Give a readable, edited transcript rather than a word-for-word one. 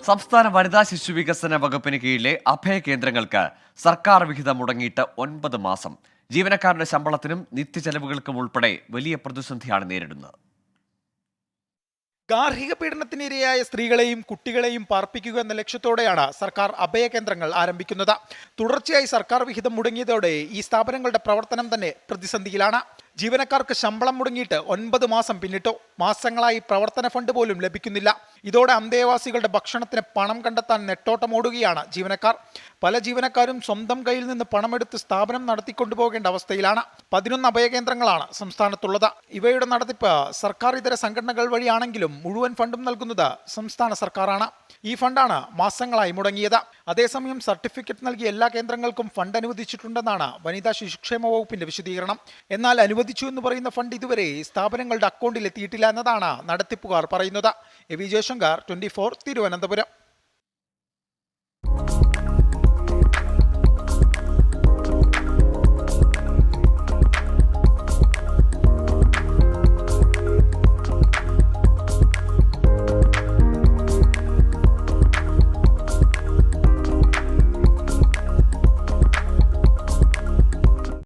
സംസ്ഥാന വനിതാ ശിശു വികസന വകുപ്പിന് കീഴിലെ അഭയ കേന്ദ്രങ്ങൾക്ക് സർക്കാർ വിഹിതം മുടങ്ങിയിട്ട് 9 മാസം. ജീവനക്കാരുടെ ശമ്പളത്തിനും നിത്യചെലവുകൾക്കും ഉൾപ്പെടെ വലിയ പ്രതിസന്ധിയാണ് നേരിടുന്നത്. ഗാർഹിക പീഡനത്തിനിരയായ സ്ത്രീകളെയും കുട്ടികളെയും പാർപ്പിക്കുക എന്ന ലക്ഷ്യത്തോടെയാണ് സർക്കാർ അഭയകേന്ദ്രങ്ങൾ ആരംഭിക്കുന്നത്. തുടർച്ചയായി സർക്കാർ വിഹിതം മുടങ്ങിയതോടെ ഈ സ്ഥാപനങ്ങളുടെ പ്രവർത്തനം തന്നെ പ്രതിസന്ധിയിലാണ്. ജീവനക്കാർക്ക് ശമ്പളം മുടങ്ങിയിട്ട് 9 മാസം പിന്നിട്ടു. മാസങ്ങളായി പ്രവർത്തന ഫണ്ട് പോലും ലഭിക്കുന്നില്ല. ഇതോടെ അന്തേവാസികളുടെ ഭക്ഷണത്തിന് പണം കണ്ടെത്താൻ നെട്ടോട്ടമോടുകയാണ് ജീവനക്കാർ. പല ജീവനക്കാരും സ്വന്തം കയ്യിൽ നിന്ന് പണമെടുത്ത് സ്ഥാപനം നടത്തിക്കൊണ്ടുപോകേണ്ട അവസ്ഥയിലാണ്. 11 അഭയകേന്ദ്രങ്ങളാണ് സംസ്ഥാനത്തുള്ളത്. ഇവയുടെ നടത്തിപ്പ് സർക്കാർ ഇതര സംഘടനകൾ വഴിയാണെങ്കിലും മുഴുവൻ ഫണ്ടും നൽകുന്നത് സംസ്ഥാന സർക്കാരാണ്. ഈ ഫണ്ടാണ് മാസങ്ങളായി മുടങ്ങിയത്. അതേസമയം സർട്ടിഫിക്കറ്റ് നൽകിയ എല്ലാ കേന്ദ്രങ്ങൾക്കും ഫണ്ട് അനുവദിച്ചിട്ടുണ്ടെന്നാണ് വനിതാ ശിശുക്ഷേമ വകുപ്പിന്റെ വിശദീകരണം. എന്നാൽ അനുവദിച്ചു എന്ന് പറയുന്ന ഫണ്ട് ഇതുവരെ സ്ഥാപനങ്ങളുടെ അക്കൗണ്ടിൽ എത്തിയിട്ടില്ല എന്നതാണ് നടത്തിപ്പുകാർ പറയുന്നത്. A V Jayashankar, 24, Thiruvananthapuram.